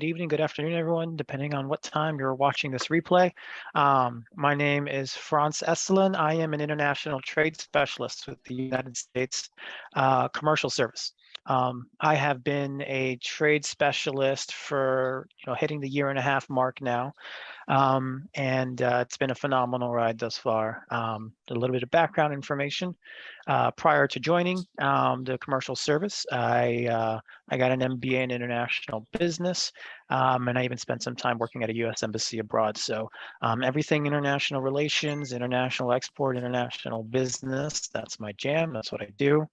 evening, good afternoon, everyone, depending on what time you're watching this replay. My name is Franz Esselin. I am an international trade specialist with the United States Commercial Service. I have been a trade specialist for hitting the 1.5 year mark now. And it's been a phenomenal ride thus far. A little bit of background information. Prior to joining the commercial service, I got an MBA in international business, and I even spent some time working at a U.S. embassy abroad. So everything international relations, international export, international business, that's my jam. That's what I do.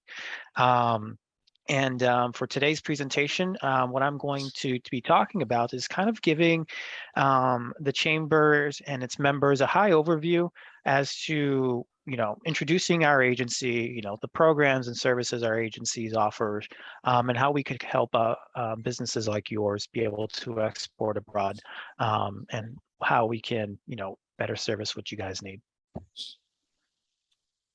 And for today's presentation, what I'm going to be talking about is kind of giving the chambers and its members a high overview as to, introducing our agency, the programs and services our agencies offer, and how we could help businesses like yours be able to export abroad, and how we can, better service what you guys need.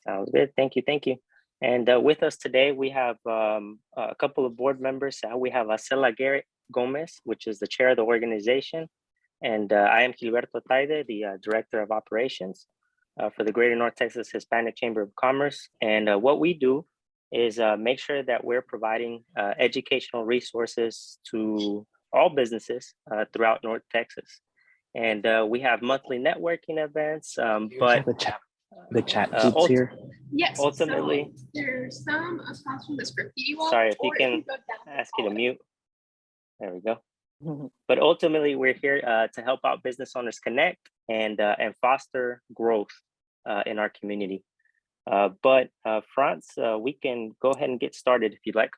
Sounds good. Thank you. Thank you. And with us today, we have a couple of board members. We have Acela Garrett Gomez, which is the chair of the organization. And I am Gilberto Taide, the director of operations for the Greater North Texas Hispanic Chamber of Commerce. And what we do is make sure that we're providing educational resources to all businesses throughout North Texas. And we have monthly networking events, but the chat keeps here. Yes. Ultimately, so there's some across from this graffiti wall. Sorry, if you can ask you to mute. There we go. But ultimately, we're here to help out business owners connect and foster growth in our community. But Franz, we can go ahead and get started if you'd like.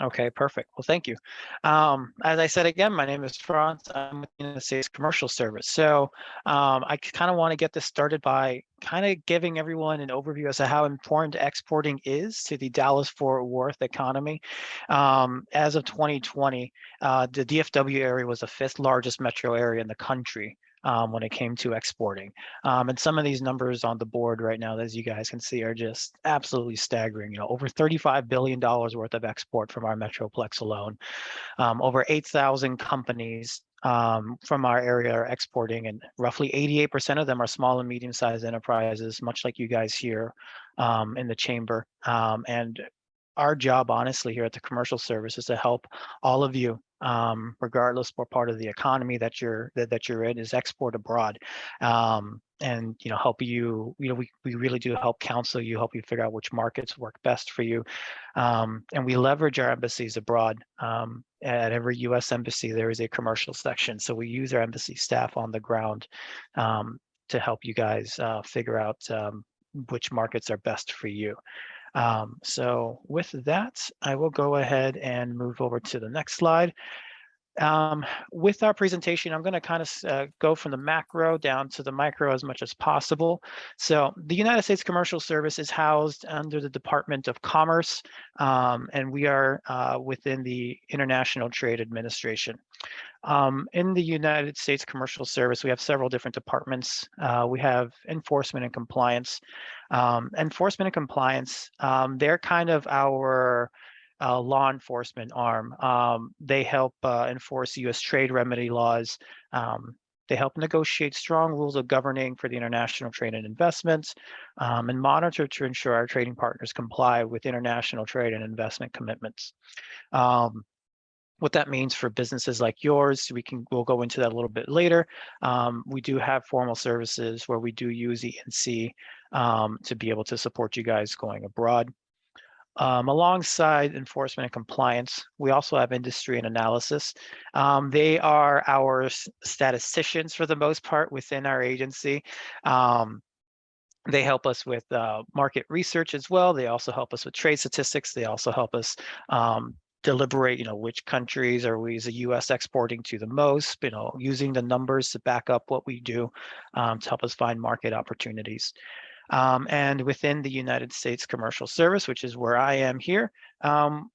Okay, perfect. Well, thank you. As I said again, my name is Franz. I'm with the United States Commercial Service. So I kind of want to get this started by kind of giving everyone an overview as to how important exporting is to the Dallas-Fort Worth economy. As of 2020, the DFW area was the 5th largest metro area in the country when it came to exporting. And some of these numbers on the board right now, as you guys can see, are just absolutely staggering. Over $35 billion worth of export from our metroplex alone. Over 8,000 companies from our area are exporting, and roughly 88% of them are small and medium-sized enterprises, much like you guys here in the chamber. And our job, honestly, here at the Commercial Service is to help all of you, regardless what part of the economy that you're in, is export abroad, and help you. We really do help counsel you, help you figure out which markets work best for you, and we leverage our embassies abroad. At every U.S. embassy, there is a commercial section, so we use our embassy staff on the ground to help you guys figure out which markets are best for you. So with that, I will go ahead and move over to the next slide. With our presentation, I'm going to kind of go from the macro down to the micro as much as possible. So the United States Commercial Service is housed under the Department of Commerce, and we are within the International Trade Administration. In the United States Commercial Service, we have several different departments. We have enforcement and compliance. Enforcement and compliance, they're kind of our law enforcement arm. They help enforce U.S. trade remedy laws. They help negotiate strong rules of governing for the international trade and investments, and monitor to ensure our trading partners comply with international trade and investment commitments. What that means for businesses like yours, we'll go into that a little bit later. We do have formal services where we do use ENC to be able to support you guys going abroad. Alongside enforcement and compliance, we also have industry and analysis. They are our statisticians for the most part within our agency. They help us with market research as well. They also help us with trade statistics. They also help us deliberate, which countries are we as a U.S. exporting to the most, using the numbers to back up what we do to help us find market opportunities. And within the United States Commercial Service, which is where I am here,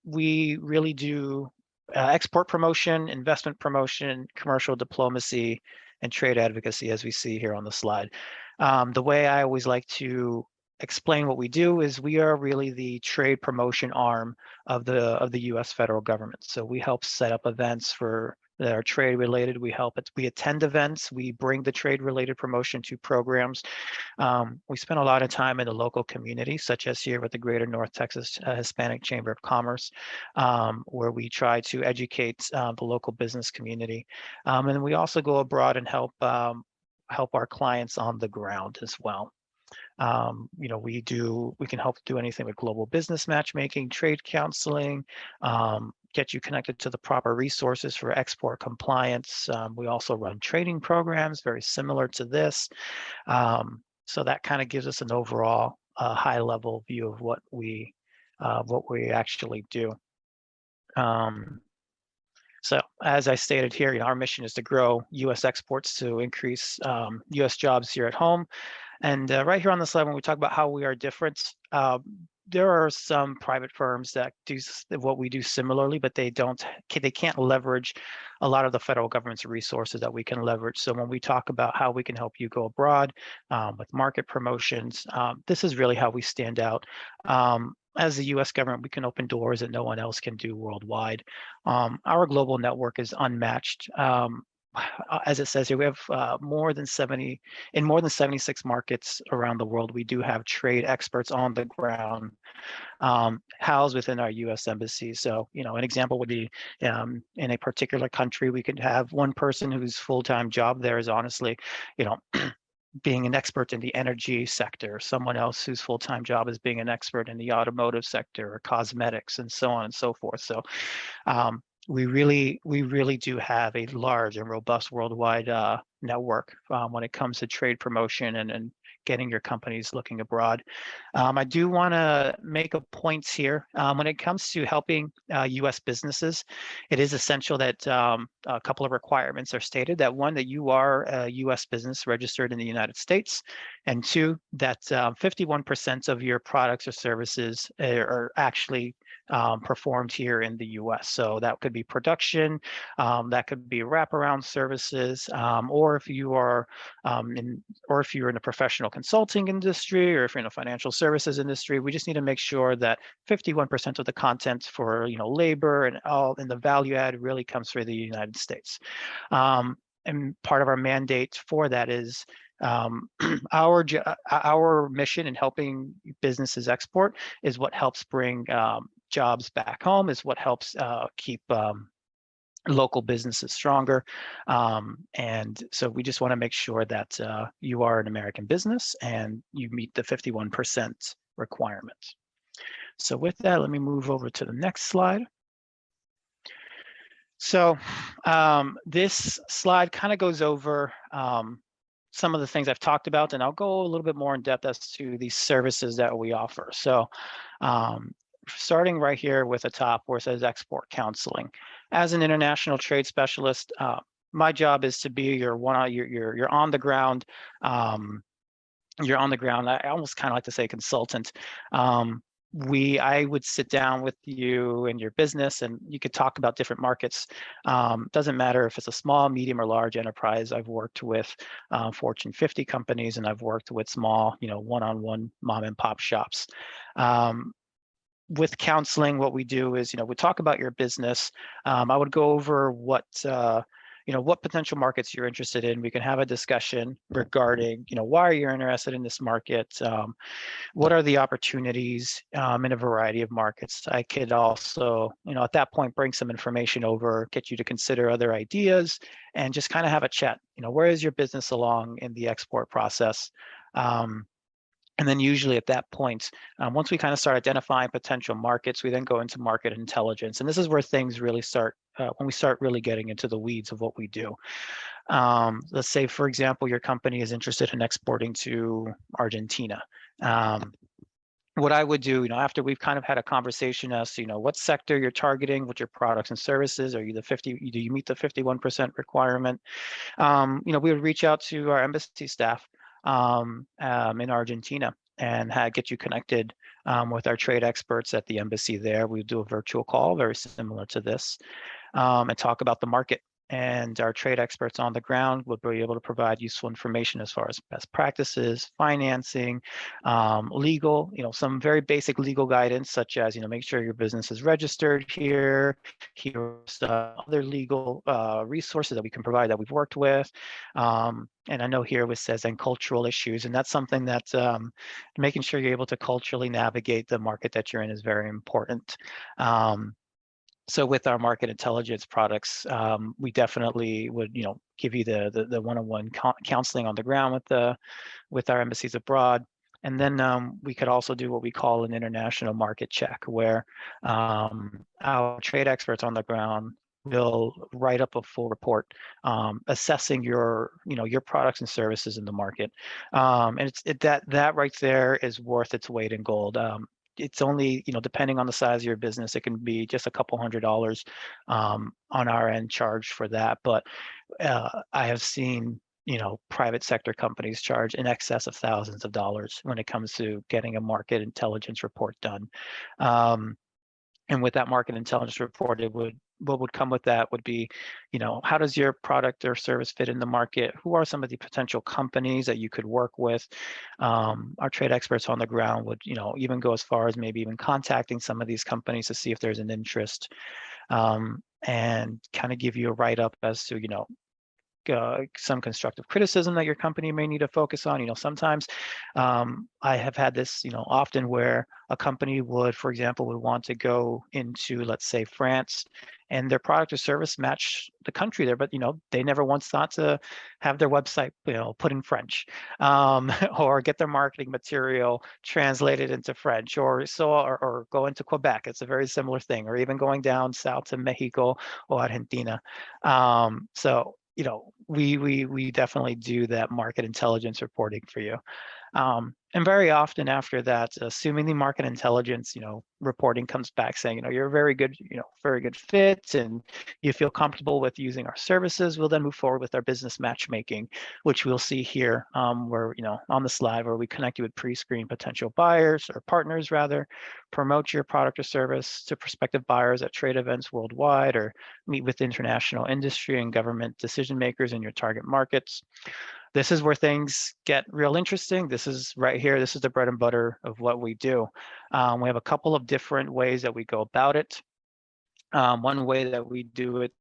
we really do export promotion, investment promotion, commercial diplomacy, and trade advocacy, as we see here on the slide. The way I always like to explain what we do is we are really the trade promotion arm of the U.S. federal government. So we help set up events for that are trade related. We attend events, we bring the trade related promotion to programs. We spend a lot of time in the local community, such as here with the Greater North Texas Hispanic Chamber of Commerce, where we try to educate the local business community. And then we also go abroad and help our clients on the ground as well. We can help do anything with global business matchmaking, trade counseling, get you connected to the proper resources for export compliance. We also run training programs very similar to this. So that kind of gives us an overall high level view of what we actually do. So as I stated here, our mission is to grow U.S. exports to increase U.S. jobs here at home. And right here on the slide, when we talk about how we are different, there are some private firms that do what we do similarly, but they can't leverage a lot of the federal government's resources that we can leverage. So when we talk about how we can help you go abroad with market promotions, this is really how we stand out. As the U.S. government, we can open doors that no one else can do worldwide. Our global network is unmatched. As it says here, we have more than 76 markets around the world. We do have trade experts on the ground housed within our U.S. embassy. So, an example would be in a particular country, we could have one person whose full-time job there is honestly, being an expert in the energy sector, someone else whose full-time job is being an expert in the automotive sector or cosmetics and so on and so forth. So we really do have a large and robust worldwide network when it comes to trade promotion and getting your companies looking abroad. I do want to make a point here. When it comes to helping U.S. businesses, it is essential that a couple of requirements are stated. That one, that you are a U.S. business registered in the United States, and two, that 51% of your products or services are actually performed here in the U.S. So that could be production, that could be wraparound services, or if you are if you're in a professional consulting industry, or if you're in a financial services industry, we just need to make sure that 51% of the content for labor and the value add really comes from the United States. And part of our mandate for that is our mission in helping businesses export is what helps bring jobs back home, is what helps keep local businesses stronger. And so we just want to make sure that you are an American business and you meet the 51% requirement. So with that, let me move over to the next slide. So this slide kind of goes over some of the things I've talked about, and I'll go a little bit more in depth as to the services that we offer. So starting right here with the top where it says export counseling. As an international trade specialist, my job is to be you're on the ground. You're on the ground. I almost kind of like to say consultant. I would sit down with you and your business, and you could talk about different markets. Doesn't matter if it's a small, medium, or large enterprise. I've worked with Fortune 50 companies, and I've worked with small, one-on-one mom and pop shops. With counseling, what we do is, we talk about your business. I would go over what potential markets you're interested in. We can have a discussion regarding, why are you interested in this market? What are the opportunities in a variety of markets? I could also, at that point, bring some information over, get you to consider other ideas, and just kind of have a chat. Where is your business along in the export process? And then usually at that point, once we kind of start identifying potential markets, we then go into market intelligence. And this is where things really start, when we start really getting into the weeds of what we do. Let's say, for example, your company is interested in exporting to Argentina. What I would do, after we've kind of had a conversation as to, what sector you're targeting, what your products and services, do you meet the 51% requirement? We would reach out to our embassy staff in Argentina and get you connected with our trade experts at the embassy there. We do a virtual call very similar to this and talk about the market. and our trade experts on the ground would be able to provide useful information as far as best practices, financing, legal, some very basic legal guidance, such as, make sure your business is registered here. Here's other legal resources that we can provide that we've worked with. And I know here it says, and cultural issues, and that's something that making sure you're able to culturally navigate the market that you're in is very important. So with our market intelligence products, we definitely would, give you the one-on-one counseling on the ground with our embassies abroad. And then we could also do what we call an international market check, where our trade experts on the ground will write up a full report assessing your products and services in the market. And that right there is worth its weight in gold. It's only, depending on the size of your business, it can be just a couple $100 on our end charged for that. But I have seen, private sector companies charge in excess of thousands of dollars when it comes to getting a market intelligence report done. And with that market intelligence report, what would come with that would be, how does your product or service fit in the market? Who are some of the potential companies that you could work with? Our trade experts on the ground would, even go as far as maybe even contacting some of these companies to see if there's an interest, and kind of give you a write-up as to, some constructive criticism that your company may need to focus on. Sometimes I have had this, often where a company would, for example, would want to go into, let's say, France, and their product or service match the country there, but they never once thought to have their website, put in French, or get their marketing material translated into French, or go into Quebec. It's a very similar thing, or even going down south to Mexico or Argentina. So we definitely do that market intelligence reporting for you. And very often after that, assuming the market intelligence, reporting comes back saying, you're a very good fit and you feel comfortable with using our services, we'll then move forward with our business matchmaking, which we'll see here, where, on the slide, where we connect you with pre-screened potential buyers or partners rather, promote your product or service to prospective buyers at trade events worldwide, or meet with international industry and government decision makers in your target markets. This is where things get real interesting. This is right here. This is the bread and butter of what we do. We have a couple of different ways that we go about it. One way that we do it,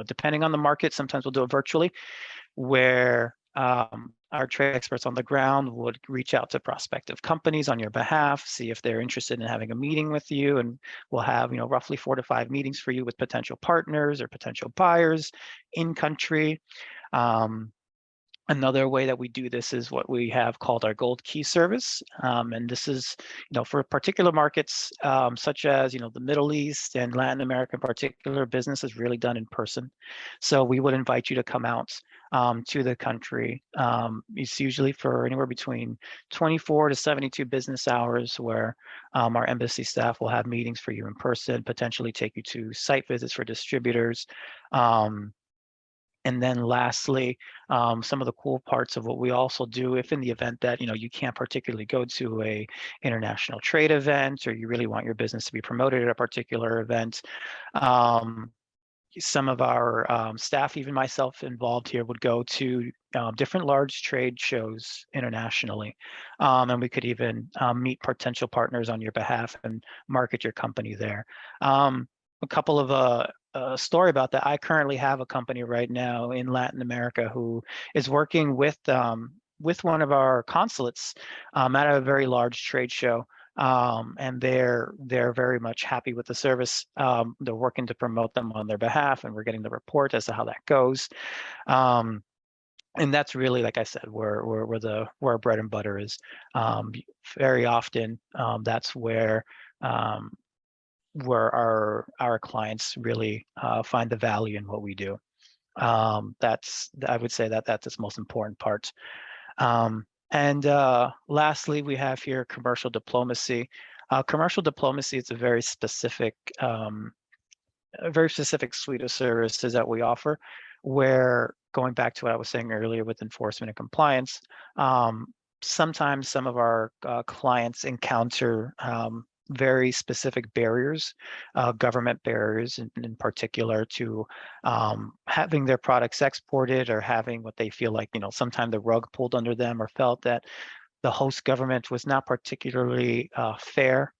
depending on the market, sometimes we'll do it virtually, where our trade experts on the ground would reach out to prospective companies on your behalf, see if they're interested in having a meeting with you, and we'll have roughly 4 to 5 meetings for you with potential partners or potential buyers in country. Another way that we do this is what we have called our Gold Key service. And this is, for particular markets, such as, the Middle East and Latin America in particular, business is really done in person. So we would invite you to come out to the country. It's usually for anywhere between 24 to 72 business hours, where our embassy staff will have meetings for you in person, potentially take you to site visits for distributors. And then lastly, some of the cool parts of what we also do, if in the event that, you can't particularly go to a international trade event, or you really want your business to be promoted at a particular event, some of our staff, even myself involved here, would go to different large trade shows internationally. And we could even meet potential partners on your behalf and market your company there. A couple of a story about that. I currently have a company right now in Latin America who is working with one of our consulates at a very large trade show, and they're very much happy with the service. They're working to promote them on their behalf, and we're getting the report as to how that goes. And that's really, like I said, where our bread and butter is. Very often, that's where our clients really find the value in what we do. I would say that's its most important part. And lastly, we have here commercial diplomacy. Commercial diplomacy is a very specific suite of services that we offer, where, going back to what I was saying earlier with enforcement and compliance, sometimes some of our clients encounter very specific barriers, government barriers in particular, to having their products exported, or having what they feel like, sometimes the rug pulled under them, or felt that the host government was not particularly fair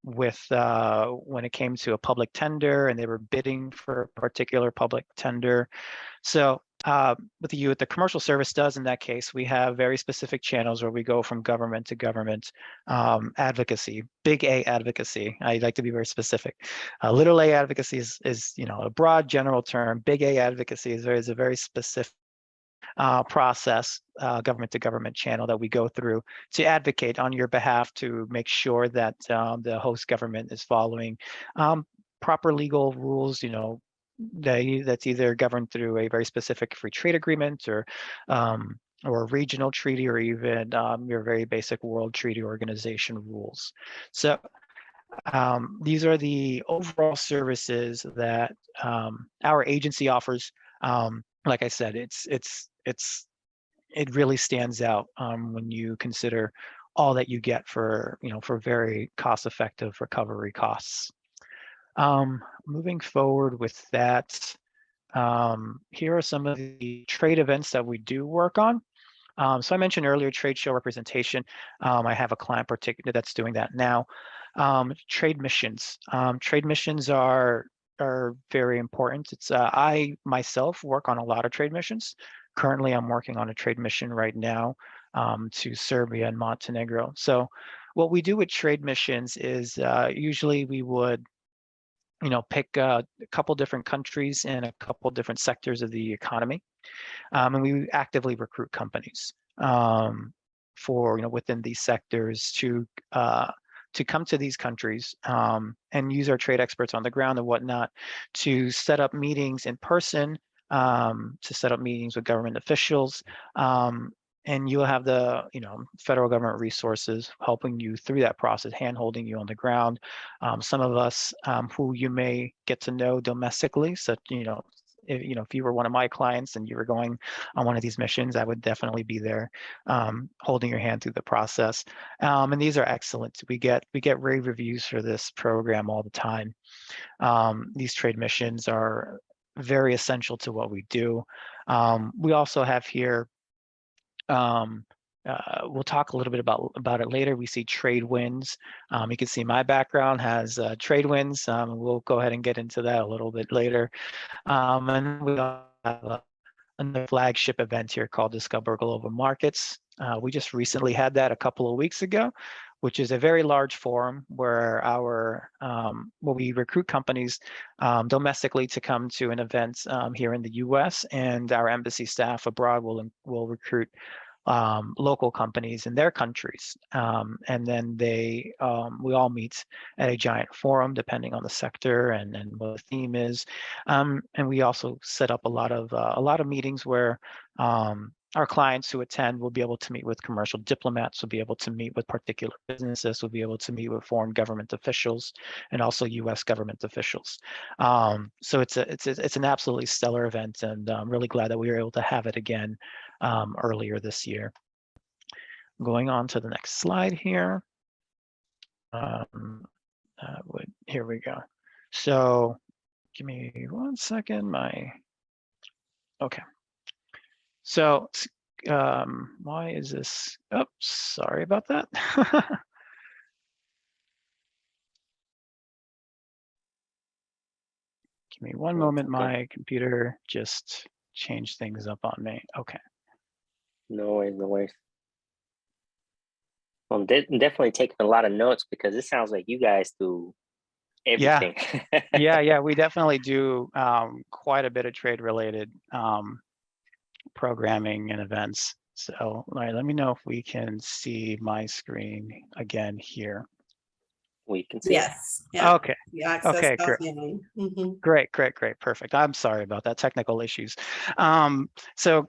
with when it came to a public tender, and they were bidding for a particular public tender. So what the commercial service does in that case, we have very specific channels where we go from government to government advocacy, big A advocacy. I like to be very specific. Little A advocacy is a broad general term. Big A advocacy is a very specific process, government to government channel that we go through to advocate on your behalf, to make sure that the host government is following proper legal rules, that's either governed through a very specific free trade agreement, or a regional treaty, or even your very basic World Treaty Organization rules. So these are the overall services that our agency offers. Like I said, it really stands out when you consider all that you get for very cost-effective recovery costs. Moving forward with that, here are some of the trade events that we do work on. So I mentioned earlier trade show representation. I have a client particular that's doing that now. Trade missions. Trade missions are very important. It's I myself work on a lot of trade missions. Currently, I'm working on a trade mission right now to Serbia and Montenegro. So what we do with trade missions is usually we would pick a couple different countries in a couple different sectors of the economy, and we actively recruit companies for within these sectors to come to these countries and use our trade experts on the ground and whatnot to set up meetings in person, to set up meetings with government officials. And you'll have the federal government resources helping you through that process, hand-holding you on the ground. Some of us who you may get to know domestically, so if you were one of my clients and you were going on one of these missions, I would definitely be there holding your hand through the process. And these are excellent. We get rave reviews for this program all the time. These trade missions are very essential to what we do. We also have here, we'll talk a little bit about it later. We see trade wins. You can see my background has trade wins. We'll go ahead and get into that a little bit later. And we have another flagship event here called Discover Global Markets. We just recently had that a couple of weeks ago, which is a very large forum where where we recruit companies domestically to come to an event here in the U.S., and our embassy staff abroad will recruit local companies in their countries, and then we all meet at a giant forum depending on the sector and what the theme is, and we also set up a lot of meetings where our clients who attend will be able to meet with commercial diplomats, will be able to meet with particular businesses, will be able to meet with foreign government officials, and also U.S. government officials. So it's an absolutely stellar event, and I'm really glad that we were able to have it again earlier this year. Going on to the next slide here. Here we go. So give me 1 second. Okay. So why is this? Oh, sorry about that. Give me one moment. My computer just changed things up on me. Okay. No worries. I'm definitely taking a lot of notes because it sounds like you guys do everything. Yeah, we definitely do quite a bit of trade-related programming and events. So, all right, let me know if we can see my screen again here. We can see. Yes. Yeah. Okay. Okay, great. Mm-hmm. Great, perfect. I'm sorry about that, technical issues. So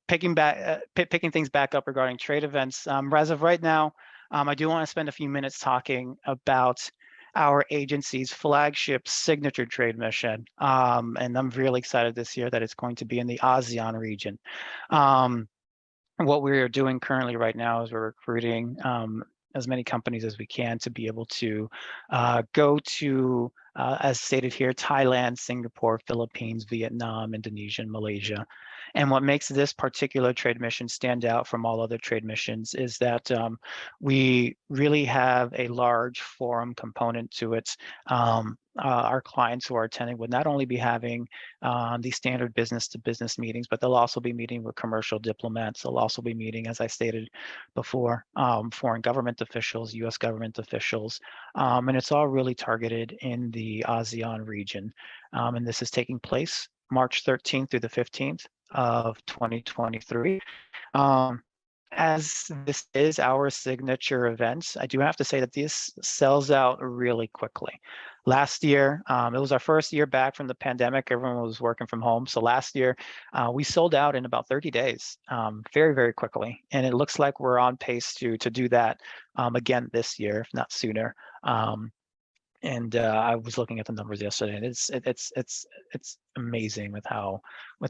picking things back up regarding trade events, as of right now, I do want to spend a few minutes talking about our agency's flagship signature trade mission. And I'm really excited this year that it's going to be in the ASEAN region. What we're doing currently right now is we're recruiting as many companies as we can to be able to go to, as stated here, Thailand, Singapore, Philippines, Vietnam, Indonesia, and Malaysia. And what makes this particular trade mission stand out from all other trade missions is that we really have a large forum component to it. Our clients who are attending would not only be having these standard business-to-business meetings, but they'll also be meeting with commercial diplomats. They'll also be meeting, as I stated before, foreign government officials, U.S. government officials, and it's all really targeted in the ASEAN region. And this is taking place March 13th through the 15th of 2023. As this is our signature event, I do have to say that this sells out really quickly. Last year, it was our first year back from the pandemic. Everyone was working from home. So last year, we sold out in about 30 days, very, very quickly. And it looks like we're on pace to do that again this year, if not sooner. And I was looking at the numbers yesterday, and it's amazing with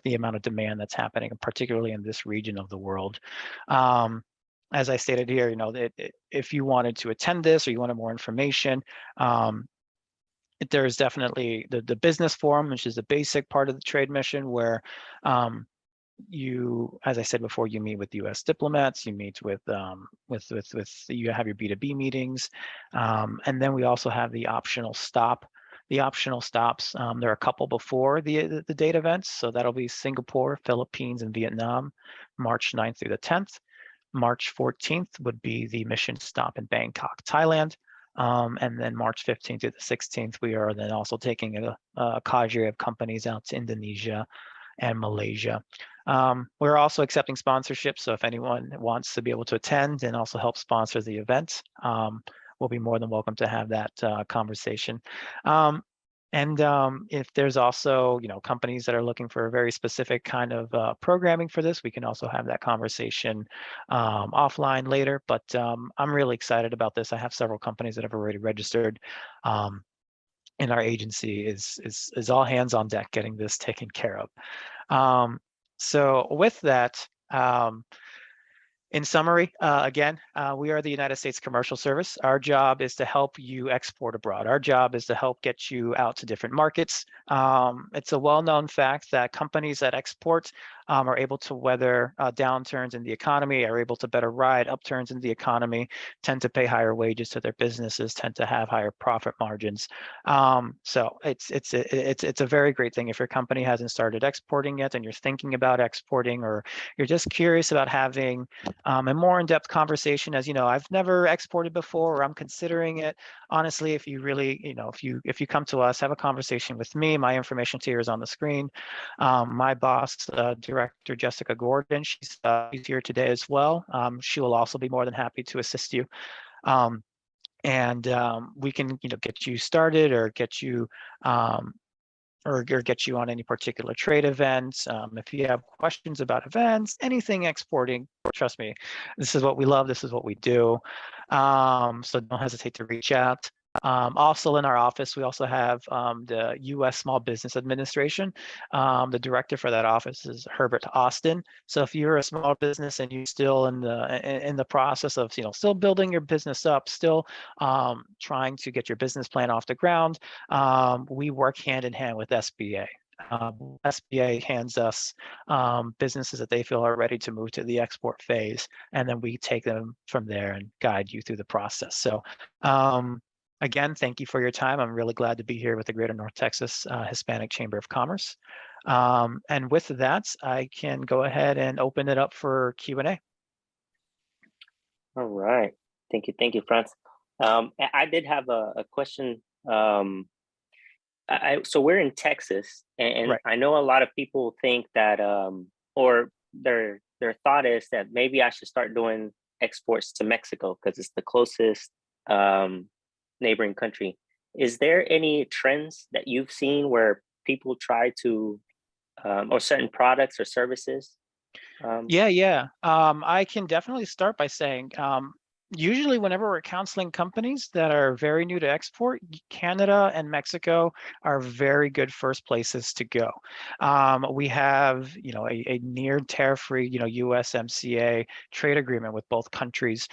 the amount of demand that's happening, particularly in this region of the world. As I stated here, if you wanted to attend this or you wanted more information, there's definitely the business forum, which is a basic part of the trade mission, where you, as I said before, you meet with U.S. diplomats, you meet with you have your B2B meetings, and then we also have the optional stop. The optional stops, there are a couple before the date events, so that'll be Singapore, Philippines, and Vietnam, March 9th through the 10th. March 14th would be the mission stop in Bangkok, Thailand. And then March 15th to the 16th, we are then also taking a cadre of companies out to Indonesia and Malaysia. We're also accepting sponsorships, so if anyone wants to be able to attend and also help sponsor the event, we'll be more than welcome to have that conversation. If there's also, companies that are looking for a very specific kind of programming for this, we can also have that conversation offline later. But I'm really excited about this. I have several companies that have already registered, and our agency is all hands on deck getting this taken care of. So with that, in summary, again, we are the United States Commercial Service. Our job is to help you export abroad. Our job is to help get you out to different markets. It's a well-known fact that companies that export are able to weather downturns in the economy, are able to better ride upturns in the economy, tend to pay higher wages to their businesses, tend to have higher profit margins. So it's a very great thing. If your company hasn't started exporting yet and you're thinking about exporting, or you're just curious about having a more in-depth conversation, as I've never exported before, or I'm considering it. Honestly, if you really, if you come to us, have a conversation with me. My information here is on the screen. My boss, Director Jessica Gordon, she's here today as well. She will also be more than happy to assist you. We can, get you started, or get you get you on any particular trade events. If you have questions about events, anything exporting, trust me, this is what we love. This is what we do. So don't hesitate to reach out. Also in our office, we also have the U.S. Small Business Administration. The director for that office is Herbert Austin. So if you're a small business and you're still in the process of still building your business up, still trying to get your business plan off the ground, we work hand in hand with SBA. SBA hands us businesses that they feel are ready to move to the export phase, and then we take them from there and guide you through the process. So again, thank you for your time. I'm really glad to be here with the Greater North Texas Hispanic Chamber of Commerce. And with that, I can go ahead and open it up for Q&A. All right. Thank you, Franz. I did have a question. So we're in Texas, and right. I know a lot of people think that, or their thought is that maybe I should start doing exports to Mexico because it's the closest neighboring country. Is there any trends that you've seen where people try to, or certain products or services? Yeah. I can definitely start by saying, usually whenever we're counseling companies that are very new to export, Canada and Mexico are very good first places to go. We have, a near tariff-free, USMCA trade agreement with both countries.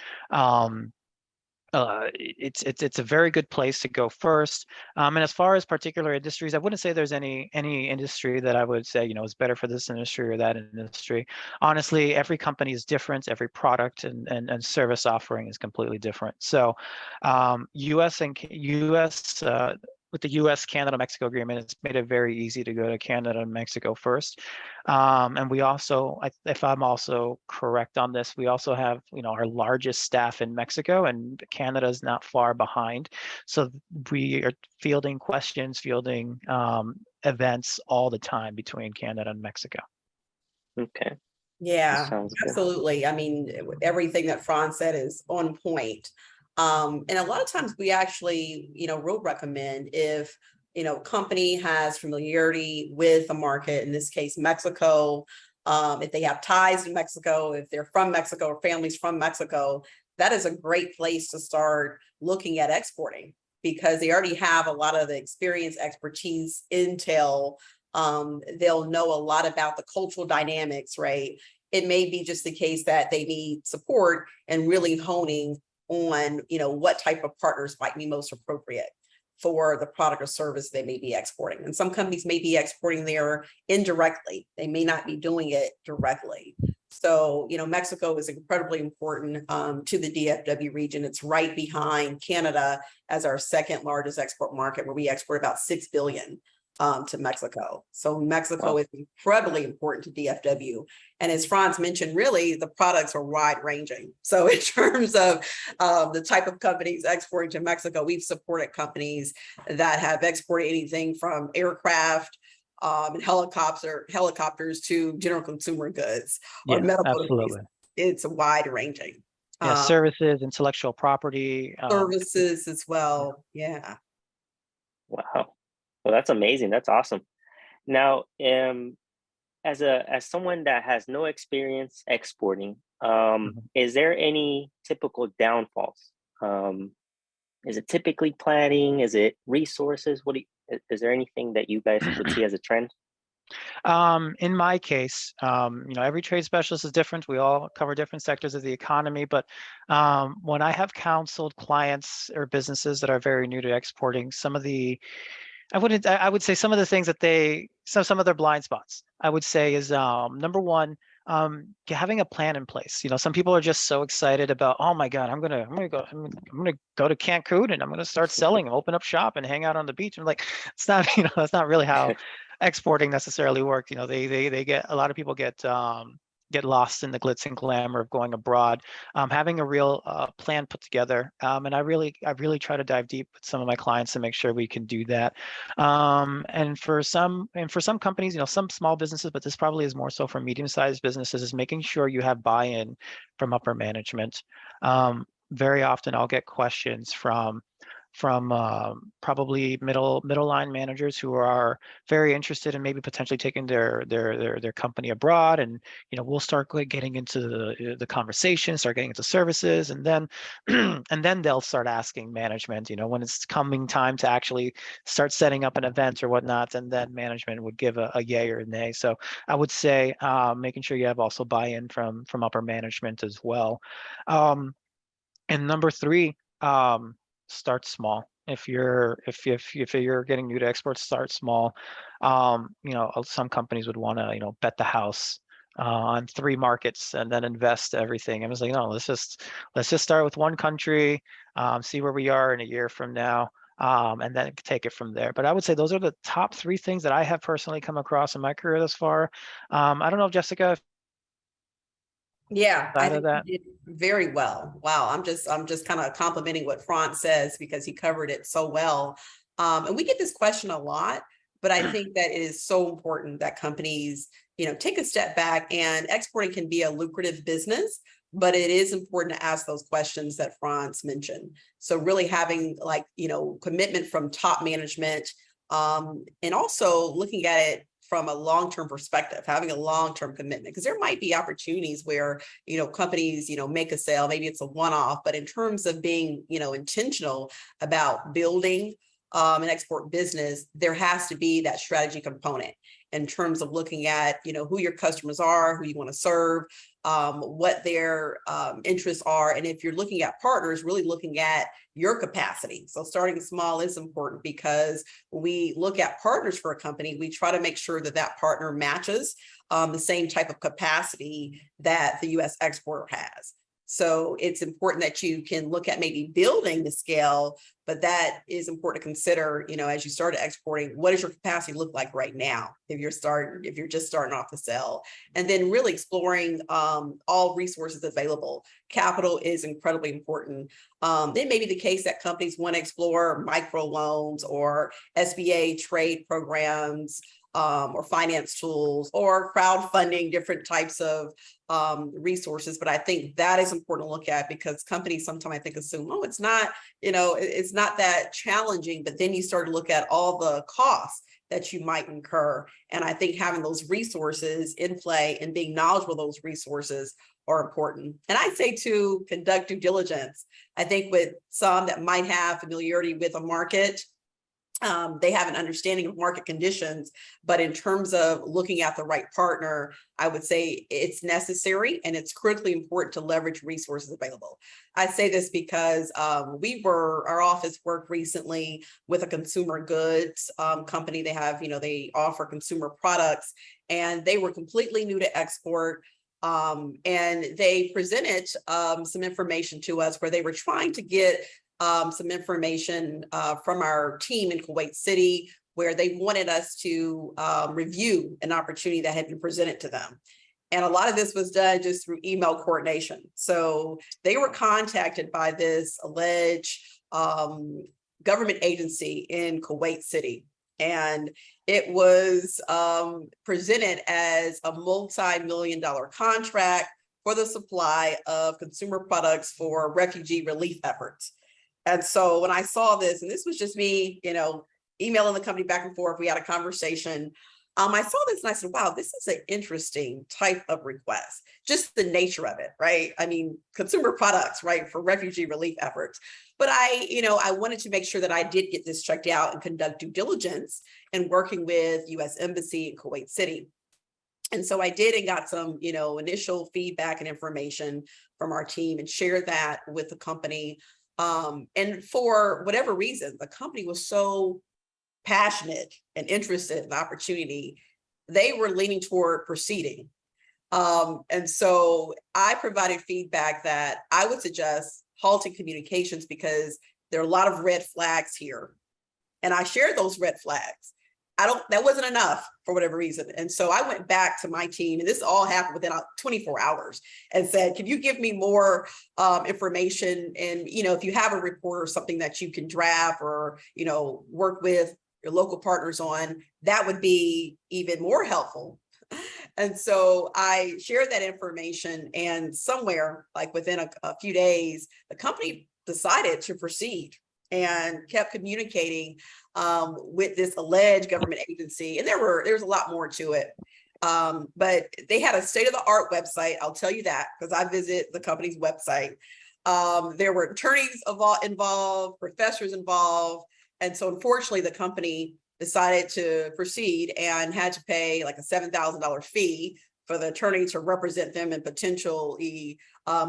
It's a very good place to go first. And as far as particular industries, I wouldn't say there's any industry that I would say, is better for this industry or that industry. Honestly, every company is different. Every product and service offering is completely different. So US with the US Canada Mexico agreement, it's made it very easy to go to Canada and Mexico first. And we also, if I'm also correct on this, we also have, our largest staff in Mexico, and Canada is not far behind. So we are fielding questions, fielding events all the time between Canada and Mexico. Okay. Yeah, Sounds good. absolutely. I mean, everything that Franz said is on point. And a lot of times we actually, will recommend if, company has familiarity with the market, in this case, Mexico, if they have ties to Mexico, if they're from Mexico or families from Mexico, that is a great place to start looking at exporting, because they already have a lot of the experience, expertise, intel. They'll know a lot about the cultural dynamics, right? It may be just the case that they need support and really honing on, what type of partners might be most appropriate for the product or service they may be exporting. And some companies may be exporting there indirectly. They may not be doing it directly. So, Mexico is incredibly important to the DFW region. It's right behind Canada as our second largest export market, where we export about 6 billion to Mexico. So Mexico is incredibly important to DFW. And as Franz mentioned, really the products are wide ranging. So in terms of the type of companies exporting to Mexico, we've supported companies that have exported anything from aircraft and helicopters to general consumer goods or medical. Absolutely. It's wide ranging. Yeah, services, intellectual property. Services as well. Yeah. Wow. Well, that's amazing. That's awesome. Now, as someone that has no experience exporting, is there any typical downfalls? Is it typically planning? Is it resources? Is there anything that you guys would see as a trend? In my case, every trade specialist is different. We all cover different sectors of the economy, but when I have counseled clients or businesses that are very new to exporting, I would say some of the things that some of their blind spots, I would say, is number one, having a plan in place. Some people are just so excited about, oh my God, I'm gonna go to Cancun and I'm gonna start selling, open up shop and hang out on the beach. I'm like, it's not, that's not really how exporting necessarily works. They get, a lot of people get lost in the glitz and glamour of going abroad. Having a real plan put together, and I really try to dive deep with some of my clients to make sure we can do that. And for some companies, some small businesses, but this probably is more so for medium-sized businesses, is making sure you have buy-in from upper management. Very often I'll get questions from probably middle line managers who are very interested in maybe potentially taking their company abroad, and we'll start getting into the conversation, start getting into services, and then and then they'll start asking management, when it's coming time to actually start setting up an event or whatnot, and then management would give a yay or a nay. So I would say making sure you have also buy-in from upper management as well. And number three, start small. If you're getting new to exports, start small. Some companies would want to bet the house on 3 markets and then invest everything. I was like, no, let's just start with one country, see where we are in a year from now, and then take it from there. But I would say those are the top 3 things that I have personally come across in my career thus far. I don't know, Jessica. Yeah, I think that you did very well. Wow, I'm just kind of complimenting what Franz says, because he covered it so well. And we get this question a lot, but I think that it is so important that companies, take a step back, and exporting can be a lucrative business, but it is important to ask those questions that Franz mentioned. So really having commitment from top management, and also looking at it from a long-term perspective, having a long-term commitment, because there might be opportunities where, companies, make a sale, maybe it's a one-off, but in terms of being, intentional about building an export business, there has to be that strategy component. in terms of looking at, who your customers are, who you want to serve, what their interests are. And if you're looking at partners, really looking at your capacity. So starting small is important, because when we look at partners for a company, we try to make sure that that partner matches the same type of capacity that the U.S. exporter has. So it's important that you can look at maybe building the scale, but that is important to consider, as you start exporting, what does your capacity look like right now if you're just starting off to sell, and then really exploring all resources available. Capital is incredibly important. It may be the case that companies want to explore microloans or SBA trade programs, or finance tools, or crowdfunding, different types of resources. But I think that is important to look at, because companies sometimes, I think, assume, oh, it's not, it's not that challenging. But then you start to look at all the costs that you might incur. And I think having those resources in play and being knowledgeable of those resources are important. And I say to conduct due diligence. I think with some that might have familiarity with a market, they have an understanding of market conditions, but in terms of looking at the right partner, I would say it's necessary and it's critically important to leverage resources available. I say this because our office worked recently with a consumer goods company. They have, they offer consumer products, and they were completely new to export. And they presented some information to us where they were trying to get some information from our team in Kuwait City, where they wanted us to review an opportunity that had been presented to them. And a lot of this was done just through email coordination. So they were contacted by this alleged government agency in Kuwait City. And it was presented as a multi-million-dollar contract for the supply of consumer products for refugee relief efforts. And so when I saw this, and this was just me, emailing the company back and forth, we had a conversation. I saw this and I said, wow, this is an interesting type of request, just the nature of it, right? I mean, consumer products, right, for refugee relief efforts. But I wanted to make sure that I did get this checked out and conduct due diligence in working with U.S. Embassy in Kuwait City. And so I did, and got some, initial feedback and information from our team and shared that with the company. And for whatever reason, the company was so passionate and interested in the opportunity, they were leaning toward proceeding. And so I provided feedback that I would suggest halting communications, because there are a lot of red flags here. And I shared those red flags. That wasn't enough for whatever reason. And so I went back to my team, and this all happened within 24 hours, and said, can you give me more information? And, if you have a report or something that you can draft or, work with your local partners on, that would be even more helpful. And so I shared that information, and somewhere like within a few days, the company decided to proceed and kept communicating with this alleged government agency. And there's a lot more to it. But they had a state-of-the-art website. I'll tell you that, because I visit the company's website. There were attorneys involved, professors involved. And so unfortunately, the company decided to proceed and had to pay like a $7,000 fee for the attorney to represent them and potentially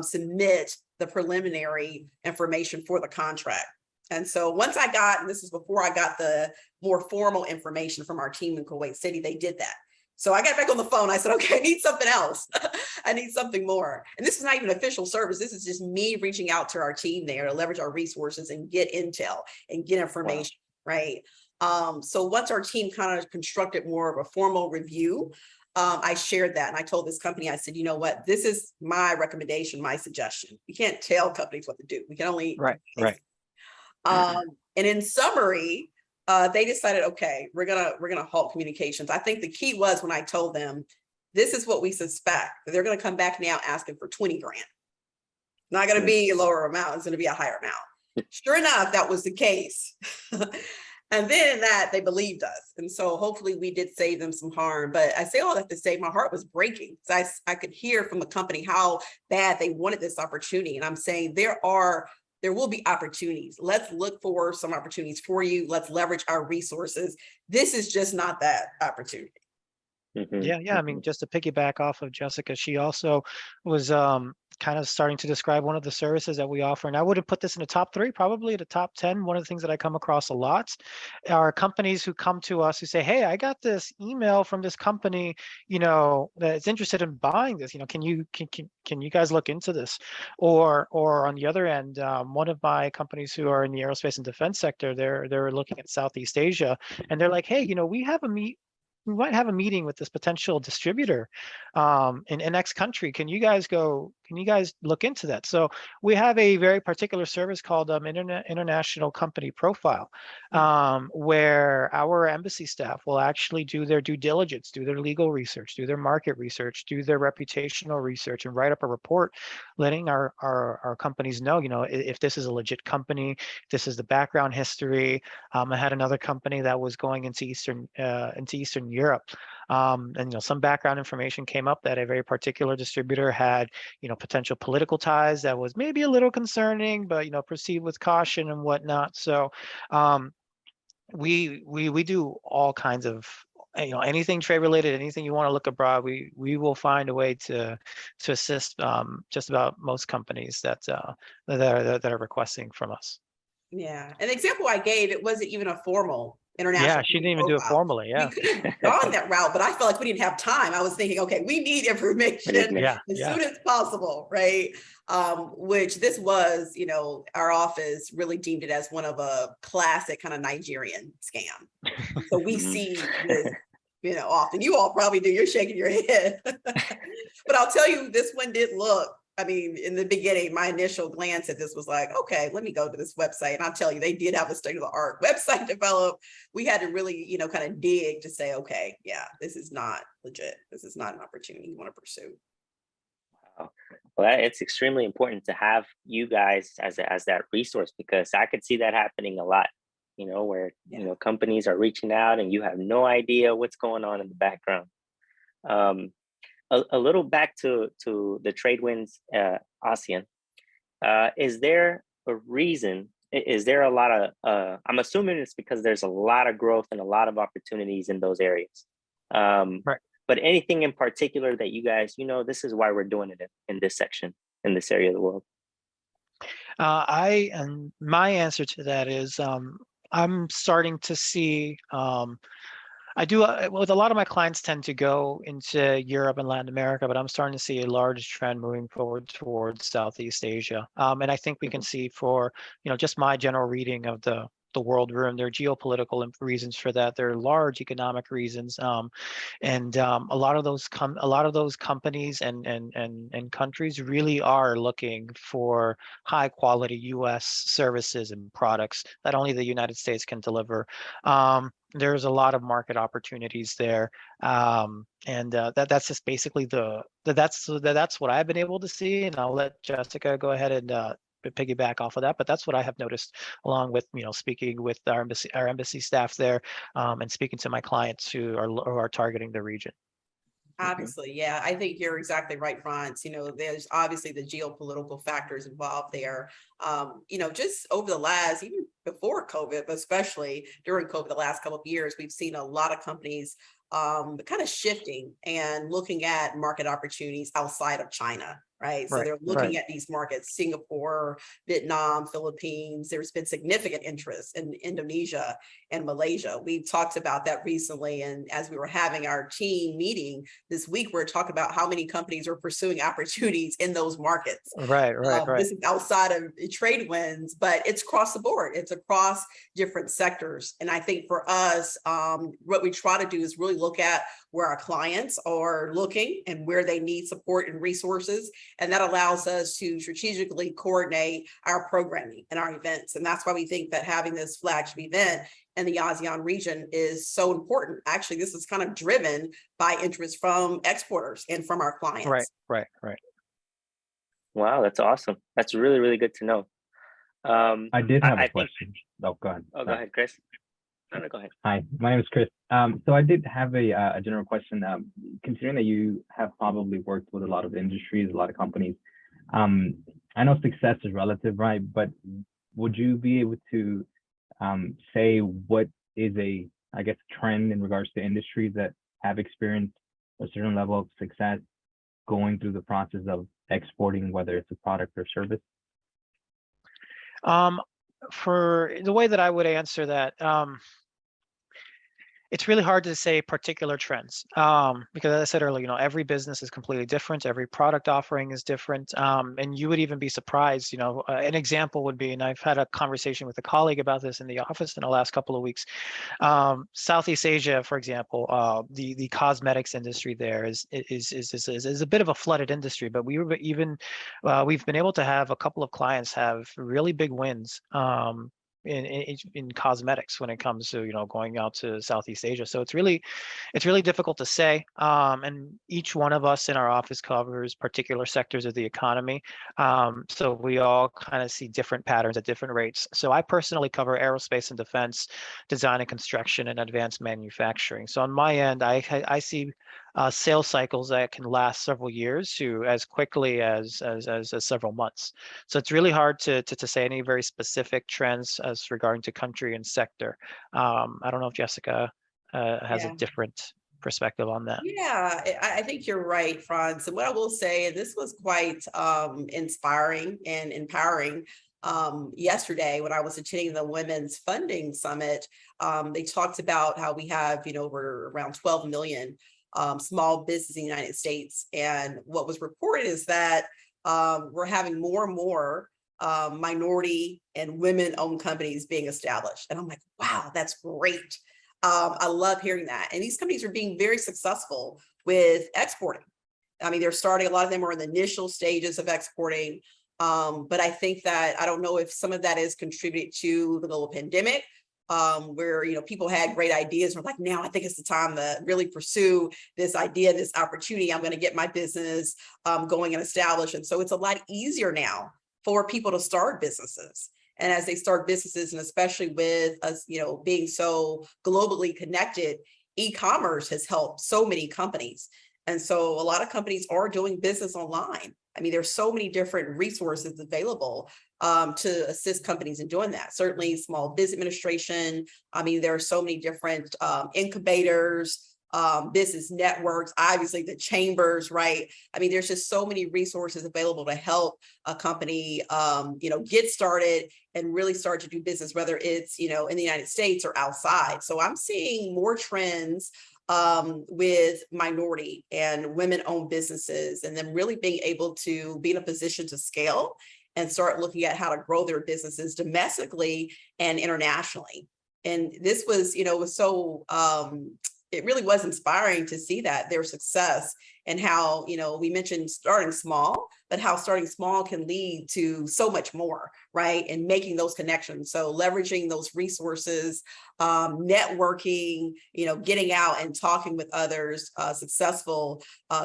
submit the preliminary information for the contract. And so once I got, and this is before I got the more formal information from our team in Kuwait City, they did that. So I got back on the phone. I said, okay, I need something else. I need something more. And this is not even official service. This is just me reaching out to our team there to leverage our resources and get intel and get information, right? So once our team kind of constructed more of a formal review, I shared that. And I told this company, I said, you know what, this is my recommendation, my suggestion. We can't tell companies what to do. We can only. Right. And in summary, they decided, okay, we're gonna halt communications. I think the key was when I told them, this is what we suspect, that they're gonna come back now asking for 20 grand. Not gonna be a lower amount, it's gonna be a higher amount. Sure enough, that was the case. And then that they believed us. And so hopefully we did save them some harm. But I say all that to say my heart was breaking. So I could hear from the company how bad they wanted this opportunity. And I'm saying there will be opportunities. Let's look for some opportunities for you. Let's leverage our resources. This is just not that opportunity. Yeah. I mean, just to piggyback off of Jessica, she also was kind of starting to describe one of the services that we offer. And I wouldn't put this in the top 3, probably the top 10. One of the things that I come across a lot are companies who come to us who say, hey, I got this email from this company, that's interested in buying this. Can you guys look into this? Or on the other end, one of my companies who are in the aerospace and defense sector, they're looking at Southeast Asia, and they're like, hey, we might have a meeting with this potential distributor in X country. Can you guys look into that? So we have a very particular service called International Company Profile, where our embassy staff will actually do their due diligence, do their legal research, do their market research, do their reputational research, and write up a report letting our companies know, if this is a legit company, this is the background history. I had another company that was going into Eastern Europe, and some background information came up that a very particular distributor had, potential political ties that was maybe a little concerning, but proceed with caution and whatnot. So we do all kinds of anything trade related, anything you want to look abroad, we will find a way to assist just about most companies that are requesting from us. Yeah, an example I gave, it wasn't even a formal international. Yeah, she didn't even do it formally. Yeah, we could have gone that route, but I felt like we didn't have time. I was thinking, okay, we need information as soon as possible, right? Which this was, our office really deemed it as one of a classic kind of Nigerian scam. So we see this, often. You all probably do. You're shaking your head, but I'll tell you, this one did look. I mean, in the beginning, my initial glance at this was like, okay, let me go to this website. And I'll tell you, they did have a state-of-the-art website developed. We had to really, kind of dig to say, okay, yeah, this is not legit. This is not an opportunity you want to pursue. Wow. Well, it's extremely important to have you guys as that resource, because I could see that happening a lot, where, companies are reaching out and you have no idea what's going on in the background. A little back to the trade winds, ASEAN. Is there a reason? Is there a lot of? I'm assuming it's because there's a lot of growth and a lot of opportunities in those areas. Right. But anything in particular that you guys, this is why we're doing it in this section, in this area of the world? And my answer to that is I'm starting to see. I do, with a lot of my clients tend to go into Europe and Latin America, but I'm starting to see a large trend moving forward towards Southeast Asia. And I think we can see for, just my general reading of the world room, there are geopolitical reasons for that. There are large economic reasons. And a lot of those companies and countries really are looking for high quality US services and products that only the United States can deliver. There's a lot of market opportunities there, and that's just basically that's what I've been able to see. And I'll let Jessica go ahead and piggyback off of that. But that's what I have noticed, along with speaking with our embassy staff there, and speaking to my clients who are targeting the region. Obviously, yeah, I think you're exactly right, Franz. There's obviously the geopolitical factors involved there. Just over the last, even before COVID, but especially during COVID, the last couple of years, we've seen a lot of companies kind of shifting and looking at market opportunities outside of China. Right. So they're looking at these markets, Singapore, Vietnam, Philippines. There's been significant interest in Indonesia and Malaysia. We talked about that recently. And as we were having our team meeting this week, we're talking about how many companies are pursuing opportunities in those markets. Right. This is outside of trade winds, but it's across the board. It's across different sectors. And I think for us, what we try to do is really look at where our clients are looking and where they need support and resources. And that allows us to strategically coordinate our programming and our events. And that's why we think that having this flagship event in the ASEAN region is so important. Actually, this is kind of driven by interest from exporters and from our clients. Right. Wow, that's awesome. That's really, really good to know. I did have a question. Oh, go ahead. Oh, go ahead, Chris. No, go ahead. Hi, my name is Chris. So I did have a general question. Considering that you have probably worked with a lot of industries, a lot of companies, I know success is relative, right? But would you be able to say what is a, I guess, trend in regards to industries that have experienced a certain level of success going through the process of exporting, whether it's a product or service? For the way that I would answer that, it's really hard to say particular trends, because as I said earlier, every business is completely different. Every product offering is different. And you would even be surprised, an example would be, and I've had a conversation with a colleague about this in the office in the last couple of weeks. Southeast Asia, for example, the cosmetics industry there is a bit of a flooded industry, but we've been able to have a couple of clients have really big wins, in cosmetics when it comes to going out to Southeast Asia. So it's really difficult to say, and each one of us in our office covers particular sectors of the economy, so we all kind of see different patterns at different rates. So I personally cover aerospace and defense, design and construction, and advanced manufacturing. So on my end, I see sales cycles that can last several years to as quickly as several months. So it's really hard to say any very specific trends as regarding to country and sector. I don't know if Jessica has a different perspective on that. Yeah, I think you're right, Franz. And what I will say, and this was quite inspiring and empowering. Yesterday, when I was attending the Women's Funding Summit, they talked about how we have, we're around 12 million small business in the United States. And what was reported is that we're having more and more minority and women-owned companies being established. And I'm like, wow, that's great. I love hearing that. And these companies are being very successful with exporting. I mean, they're starting, a lot of them are in the initial stages of exporting. But I think that, I don't know if some of that is contributed to the global pandemic, where, people had great ideas. We're like, now I think it's the time to really pursue this idea, this opportunity. I'm going to get my business going and established. And so it's a lot easier now for people to start businesses. And as they start businesses, and especially with us, being so globally connected, e-commerce has helped so many companies. And so a lot of companies are doing business online. I mean, there's so many different resources available to assist companies in doing that. Certainly Small Business Administration. I mean, there are so many different incubators, business networks, obviously the chambers, right? I mean, there's just so many resources available to help a company, get started and really start to do business, whether it's, in the United States or outside. So I'm seeing more trends with minority and women-owned businesses, and them really being able to be in a position to scale and start looking at how to grow their businesses domestically and internationally. And this was, was so, it really was inspiring to see that their success, and how, we mentioned starting small, but how starting small can lead to so much more, right? And making those connections. So leveraging those resources, networking, getting out and talking with others, successful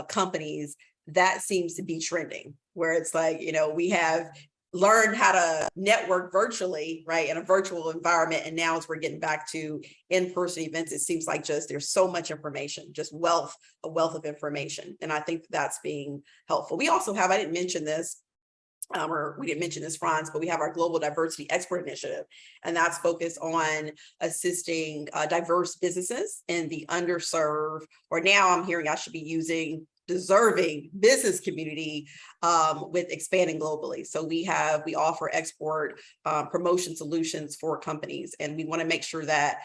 companies, that seems to be trending, where it's like, we have learned how to network virtually, right, in a virtual environment. And now as we're getting back to in-person events, it seems like there's so much information, just a wealth of information. And I think that's being helpful. We also have, I didn't mention this, or we didn't mention this, Franz, but we have our Global Diversity Export Initiative, and that's focused on assisting diverse businesses in the underserved, or now I'm hearing I should be using deserving business community, with expanding globally. So we offer export promotion solutions for companies, and we want to make sure that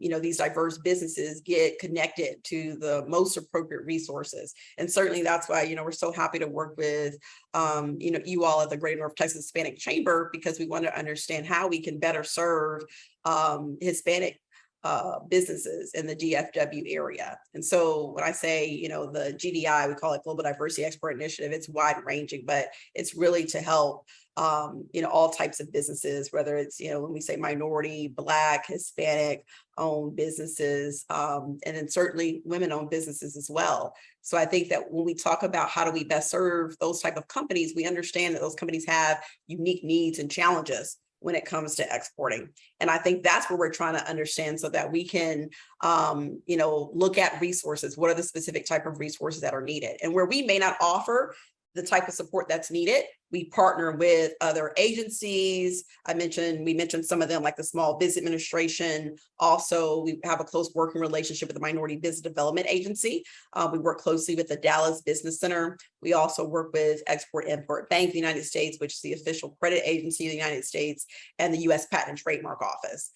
these diverse businesses get connected to the most appropriate resources. And certainly that's why we're so happy to work with you all at the Greater North Texas Hispanic Chamber, because we want to understand how we can better serve Hispanic businesses in the DFW area. And so when I say, the GDI, we call it Global Diversity Export Initiative, it's wide ranging, but it's really to help, all types of businesses, whether it's, when we say minority, Black, Hispanic owned businesses, and then certainly women owned businesses as well. So I think that when we talk about how do we best serve those type of companies, we understand that those companies have unique needs and challenges when it comes to exporting. And I think that's where we're trying to understand, so that we can, look at resources. What are the specific type of resources that are needed? And where we may not offer the type of support that's needed. We partner with other agencies. We mentioned some of them, like the Small Business Administration. Also, we have a close working relationship with the Minority Business Development Agency. We work closely with the Dallas Business Center. We also work with Export-Import Bank of the United States, which is the official credit agency of the United States, and the U.S. Patent and Trademark Office.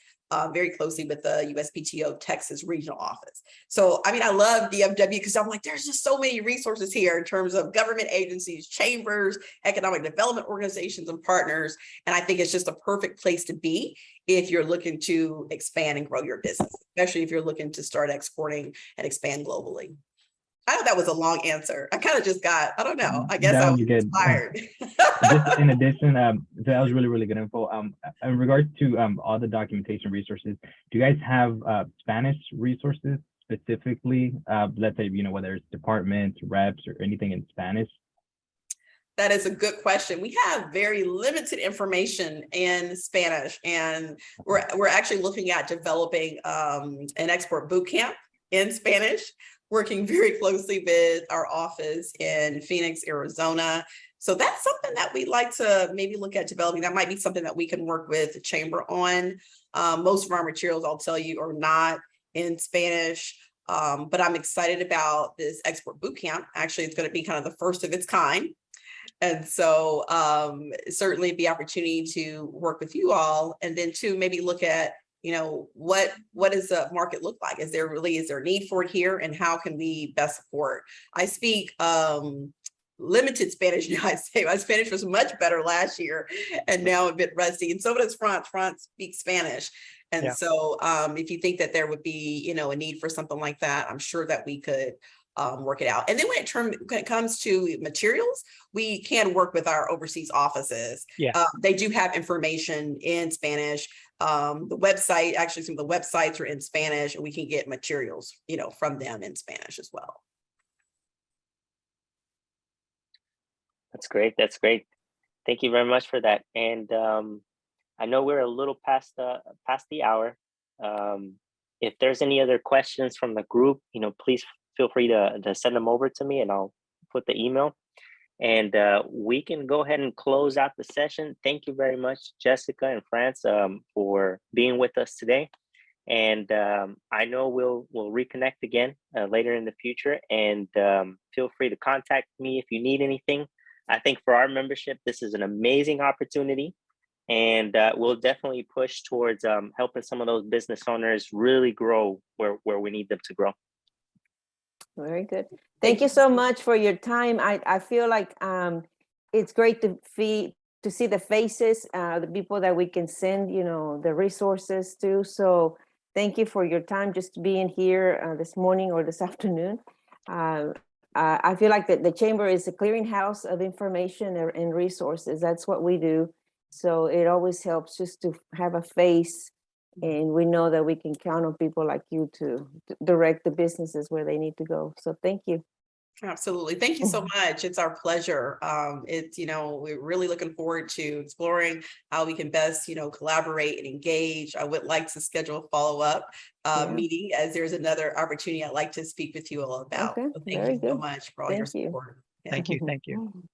Very closely with the USPTO Texas Regional Office. So, I mean, I love DFW because I'm like, there's just so many resources here in terms of government agencies, chambers, economic development organizations, and partners. And I think it's just a perfect place to be if you're looking to expand and grow your business, especially if you're looking to start exporting and expand globally. I know that was a long answer. I kind of just got, I don't know, I guess I was inspired. Just in addition, that was really, really good info. In regards to all the documentation resources, do you guys have Spanish resources specifically? Let's say, whether it's departments, reps, or anything in Spanish? That is a good question. We have very limited information in Spanish, and we're actually looking at developing an export boot camp in Spanish, working very closely with our office in Phoenix, Arizona. So that's something that we'd like to maybe look at developing. That might be something that we can work with the chamber on. Most of our materials, I'll tell you, are not in Spanish, but I'm excited about this export boot camp. Actually, it's going to be kind of the first of its kind. And so certainly the opportunity to work with you all, and then to maybe look at, what does the market look like? Is there a need for it here, and how can we best support? I speak limited Spanish now. I say my Spanish was much better last year, and now a bit rusty. And so does France. France speaks Spanish. And so if you think that there would be, a need for something like that, I'm sure that we could work it out. And then when it comes to materials, we can work with our overseas offices. They do have information in Spanish. The website, actually some of the websites are in Spanish, and we can get materials, from them in Spanish as well. That's great. That's great. Thank you very much for that. And I know we're a little past the hour. If there's any other questions from the group, please feel free to send them over to me, and I'll put the email. And we can go ahead and close out the session. Thank you very much, Jessica and France, for being with us today. And I know we'll reconnect again later in the future. And feel free to contact me if you need anything. I think for our membership, this is an amazing opportunity. And we'll definitely push towards helping some of those business owners really grow where we need them to grow. Very good. Thank you so much for your time. I feel like it's great to see the faces, the people that we can send, the resources to. So thank you for your time just being here this morning or this afternoon. I feel like the chamber is a clearinghouse of information and resources. That's what we do. So it always helps just to have a face, and we know that we can count on people like you to direct the businesses where they need to go. So thank you. Absolutely. Thank you so much. It's our pleasure. We're really looking forward to exploring how we can best, collaborate and engage. I would like to schedule a follow-up meeting, as there's another opportunity I'd like to speak with you all about. Okay. So thank you so much for all your support. Thank you. Thank you.